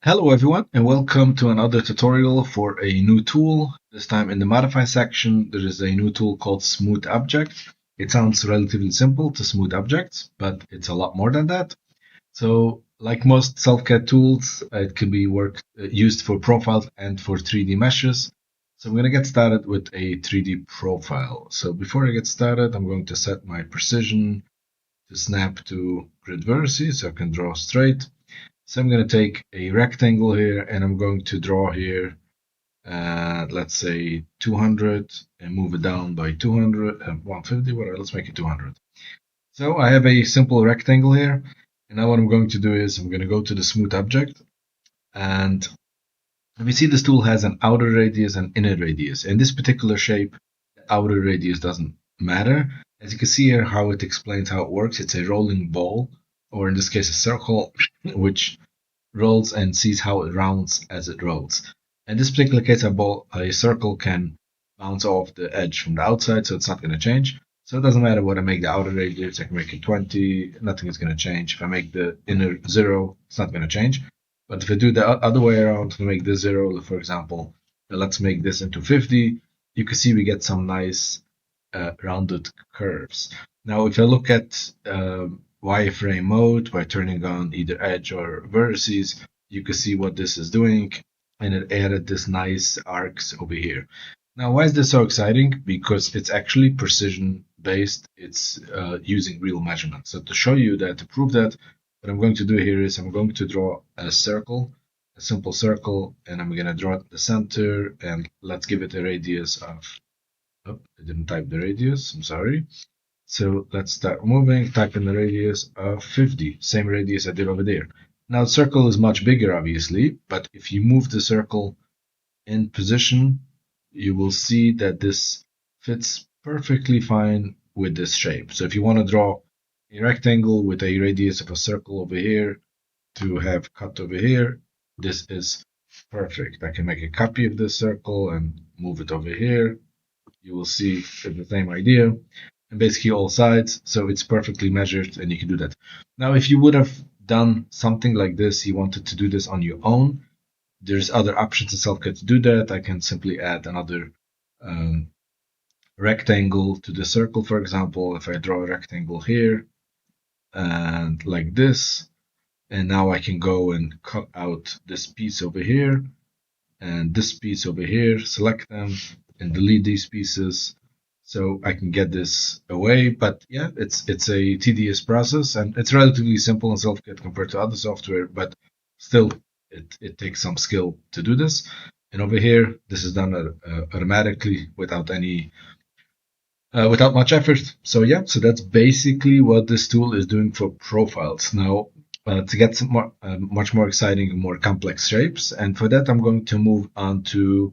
Hello everyone and welcome to another tutorial for a new tool. This time in the modify section there is a new tool called Smooth Object. It sounds relatively simple to smooth objects, but it's a lot more than that. So like most SelfCAD tools, it can be used for profiles and for 3D meshes. So I'm going to get started with a 3D profile. So before I get started, I'm going to set my precision to snap to grid vertices so I can draw straight. So I'm going to take a rectangle here and I'm going to draw here, let's say 200 and move it down by 200 and 150, whatever, let's make it 200. So I have a simple rectangle here. And now what I'm going to do is I'm going to go to the smooth object. And we see this tool has an outer radius and inner radius. In this particular shape, the outer radius doesn't matter. As you can see here, how it explains how it works. It's a rolling ball, or in this case, a circle, which rolls and sees how it rounds as it rolls. In this particular case, a circle can bounce off the edge from the outside, so it's not going to change. So it doesn't matter what I make the outer radius, I can make it 20, nothing is going to change. If I make the inner 0, it's not going to change. But if I do the other way around, to make this 0, for example, let's make this into 50, you can see we get some nice rounded curves. Now, if I look at wireframe mode by turning on either edge or vertices, you can see what this is doing, and it added this nice arcs over here. Now, why is this so exciting? Because it's actually precision based. It's using real measurements. So to show you that, to prove that, what I'm going to do here is I'm going to draw a circle, a simple circle, and I'm going to draw the center, and let's give it a radius of, oh, I didn't type the radius, I'm sorry. So let's start moving, type in the radius of 50, same radius I did over there. Now the circle is much bigger, obviously, but if you move the circle in position, you will see that this fits perfectly fine with this shape. So if you want to draw a rectangle with a radius of a circle over here to have cut over here, this is perfect. I can make a copy of this circle and move it over here. You will see it's the same idea. And basically all sides, so it's perfectly measured and you can do that. Now, if you would have done something like this, you wanted to do this on your own, there's other options in SelfCAD to do that. I can simply add another rectangle to the circle, for example. If I draw a rectangle here and like this, and now I can go and cut out this piece over here and this piece over here, select them and delete these pieces so I can get this away. But yeah, it's a tedious process and it's relatively simple in SelfCAD compared to other software, but still it takes some skill to do this. And over here, this is done automatically without much effort. So yeah, so that's basically what this tool is doing for profiles. Now, to get some much more exciting and more complex shapes, and for that I'm going to move on to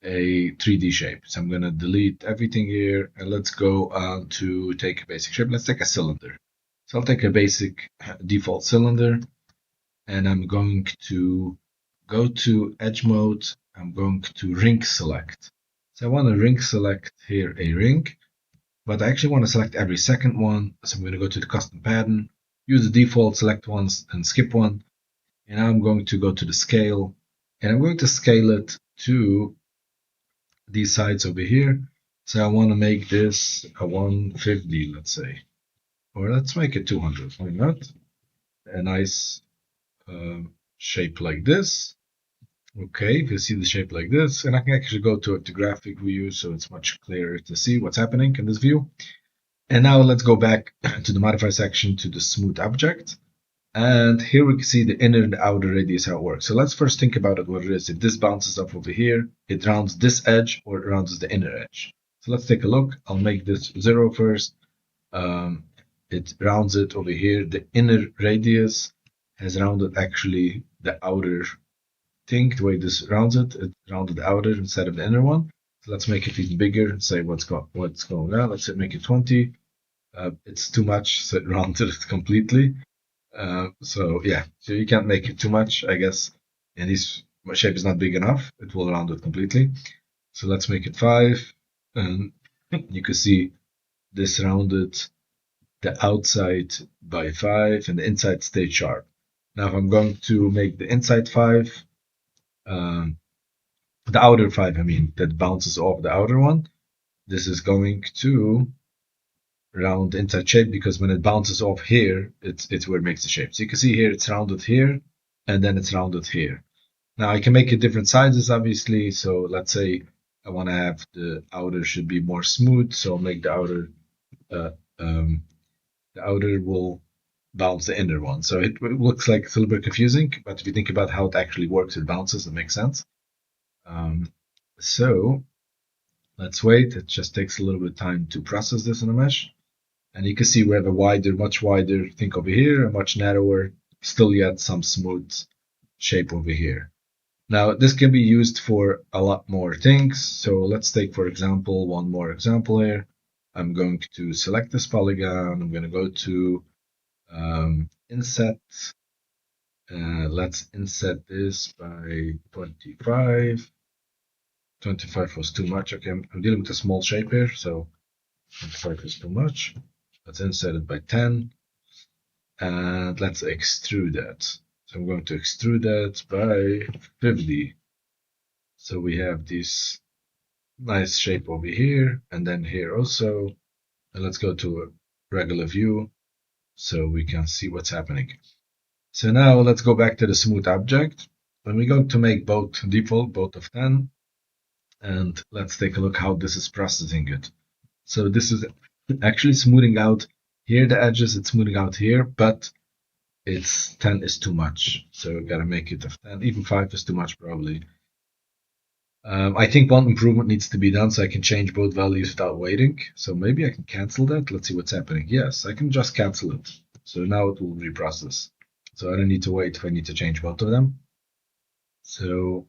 a 3D shape. So I'm going to delete everything here and let's go on to take a basic shape. Let's take a cylinder. So I'll take a basic default cylinder and I'm going to go to edge mode. I'm going to ring select. So I want to ring select here a ring, but I actually want to select every second one. So I'm going to go to the custom pattern, use the default, select ones and skip one. And now I'm going to go to the scale and I'm going to scale it to these sides over here. So I want to make this a 150, let's say, or let's make it 200. Why not? A nice shape like this. Okay, you see the shape like this, and I can actually go to the graphic view, so it's much clearer to see what's happening in this view. And now let's go back to the modify section to the smooth object. And here we can see the inner and the outer radius, how it works. So let's first think about it, what it is. If this bounces up over here, it rounds this edge or it rounds the inner edge. So let's take a look. I'll make this 0 first. It rounds it over here. The inner radius has rounded actually the outer thing. The way this rounds it, it rounded the outer instead of the inner one. So let's make it even bigger and say what's going on. Let's say make it 20. It's too much, so it rounded it completely. So yeah, so you can't make it too much, I guess. And this shape is not big enough, it will round it completely. So let's make it 5, and you can see this rounded the outside by 5 and the inside stayed sharp. Now if I'm going to make the inside 5, um, the outer 5, I mean, that bounces off the outer one, this is going to round the inside shape, because when it bounces off here, it's where it makes the shape. So you can see here it's rounded here, and then it's rounded here. Now I can make it different sizes, obviously. So let's say I want to have the outer should be more smooth, so I'll make uh, um, the outer will bounce the inner one. So it looks like it's a little bit confusing, but if you think about how it actually works, it bounces, it makes sense. So let's wait. It just takes a little bit of time to process this in a mesh. And you can see we have a wider, much wider, think over here, a much narrower, still yet some smooth shape over here. Now, this can be used for a lot more things. So let's take, for example, one more example here. I'm going to select this polygon. I'm going to go to inset. Let's inset this by 25. 25 was too much. Okay, I'm dealing with a small shape here, so 25 is too much. Let's inset it by 10. And let's extrude that. So I'm going to extrude that by 50. So we have this nice shape over here, and then here also. And let's go to a regular view so we can see what's happening. So now let's go back to the smooth object. And we're going to make both default, both of 10. And let's take a look how this is processing it. So this is actually smoothing out here the edges, it's smoothing out here, but it's 10 is too much. So we gotta make it of 10. Even 5 is too much probably. I think one improvement needs to be done so I can change both values without waiting. So maybe I can cancel that. Let's see what's happening. Yes, I can just cancel it. So now it will reprocess. So I don't need to wait if I need to change both of them. So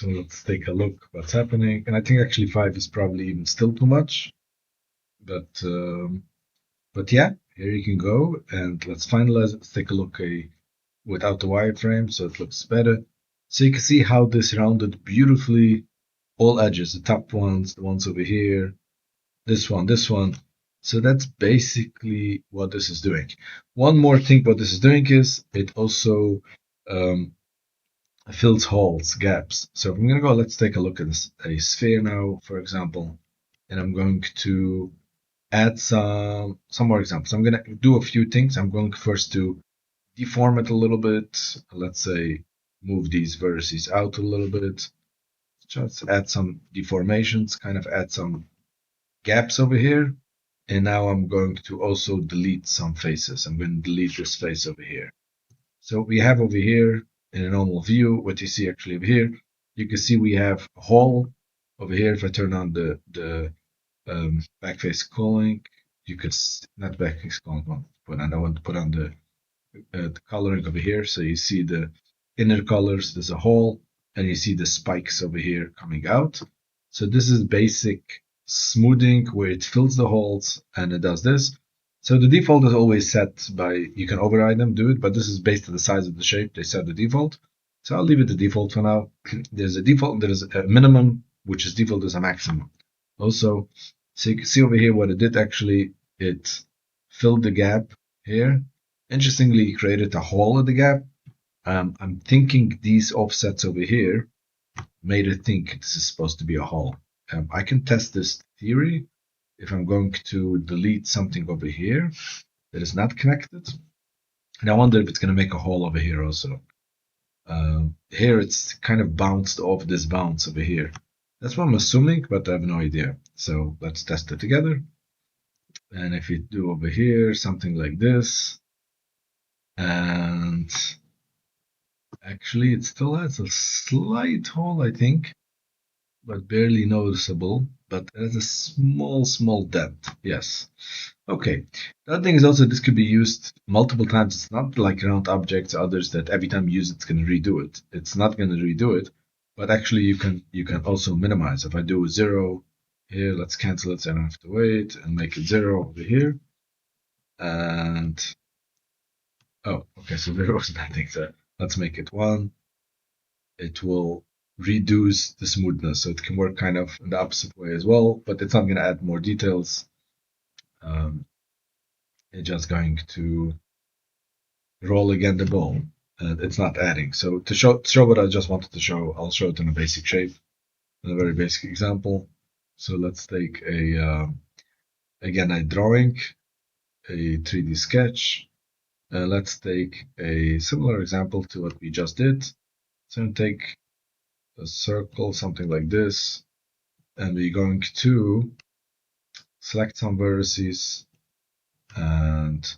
let's take a look what's happening. And I think actually 5 is probably even still too much. But yeah, here you can go and let's finalize it. Let's take a look without the wireframe so it looks better. So you can see how this rounded beautifully all edges, the top ones, the ones over here, this one, this one. So that's basically what this is doing. One more thing what this is doing is it also fills holes, gaps. So if I'm going to go, let's take a look at this, a sphere now, for example, and I'm going to add some more examples. I'm going to do a few things. I'm going first to deform it a little bit. Let's say move these vertices out a little bit. Just add some deformations, kind of add some gaps over here. And now I'm going to also delete some faces. I'm going to delete this face over here. So we have over here in a normal view, what you see actually over here, you can see we have a hole over here. If I turn on the backface calling, you could not backface calling, but I want to put on the coloring over here. So you see the inner colors, there's a hole, and you see the spikes over here coming out. So this is basic smoothing where it fills the holes and it does this. So the default is always set by, you can override them, do it, but this is based on the size of the shape. They set the default. So I'll leave it the default for now. There's a default, there is a minimum, which is default, there's a maximum. Also, so you can see over here what it did actually, it filled the gap here. Interestingly, it created a hole in the gap. I'm thinking these offsets over here made it think this is supposed to be a hole. I can test this theory if I'm going to delete something over here that is not connected. And I wonder if it's going to make a hole over here also. Here it's kind of bounced off this bounce over here. That's what I'm assuming, but I have no idea. So let's test it together. And if you do over here something like this, and actually it still has a slight hole, I think, but barely noticeable, but it has a small dent. Yes. Okay. The other thing is also this could be used multiple times. It's not like round objects, others that every time you use it's going to redo it. It's not going to redo it, but actually you can also minimize. If I do a 0 here, let's cancel it so I don't have to wait, and make it 0 over here. And oh, okay, so there was nothing. So let's make it 1. It will reduce the smoothness, so it can work kind of in the opposite way as well, but it's not going to add more details. It's just going to roll again the bone, and it's not adding. So to show what I just wanted to show, I'll show it in a basic shape, in a very basic example. So let's take again a drawing, a 3D sketch. Let's take a similar example to what we just did. So take a circle, something like this, and we're going to select some vertices, and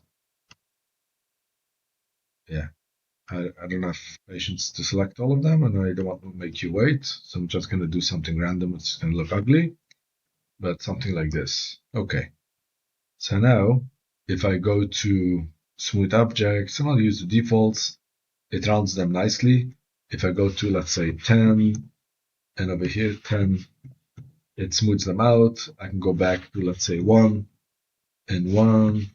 yeah, I don't have patience to select all of them, and I don't want to make you wait, so I'm just going to do something random. It's going to look ugly, but something like this. Okay, so now if I go to smooth objects, and I'll use the defaults, it rounds them nicely. If I go to, let's say, 10, and over here 10, it smooths them out. I can go back to, let's say, 1 and 1.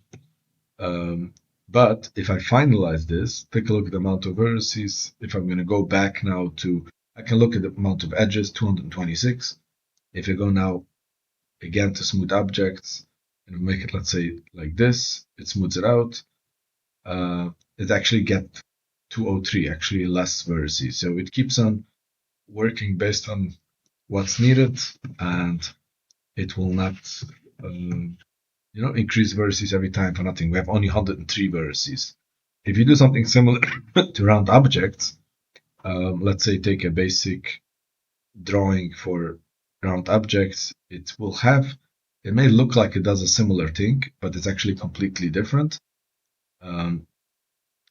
But if I finalize this, take a look at the amount of vertices. If I'm going to go back now to, I can look at the amount of edges, 226. If I go now again to smooth objects and make it, let's say, like this, it smooths it out. It actually gets 203, actually less vertices. So it keeps on working based on what's needed, and it will not increase vertices every time for nothing. We have only 103 vertices. If you do something similar to round objects, let's say take a basic drawing for round objects, it may look like it does a similar thing, but it's actually completely different.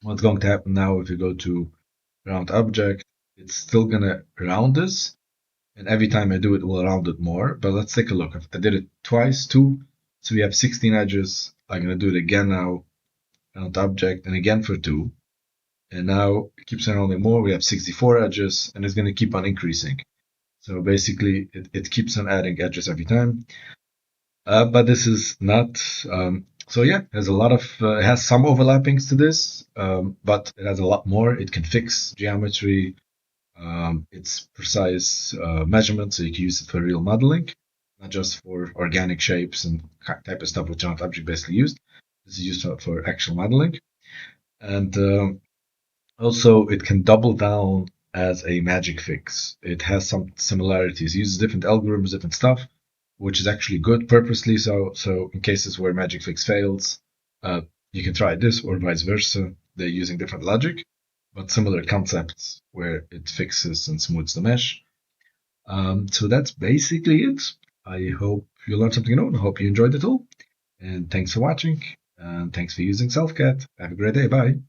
What's going to happen now if you go to round object, it's still going to round this, and every time I do it, it will round it more. But let's take a look. I did it twice, 2, so we have 16 edges. I'm going to do it again now, round object, and again for 2. And now it keeps on rounding more. We have 64 edges, and it's going to keep on increasing. So basically, it keeps on adding edges every time. But this is not. So yeah, there's a lot of. It has some overlappings to this, but it has a lot more. It can fix geometry. It's precise measurement, so you can use it for real modeling, not just for organic shapes and type of stuff which aren't object basically used. This is used for actual modeling, and also it can double down as a magic fix. It has some similarities. It uses different algorithms, different stuff, which is actually good purposely. So in cases where magic fix fails, you can try this, or vice versa. They're using different logic, but similar concepts where it fixes and smooths the mesh. So that's basically it. I hope you learned something new, and I hope you enjoyed it all. And thanks for watching, and thanks for using SelfCAD. Have a great day. Bye.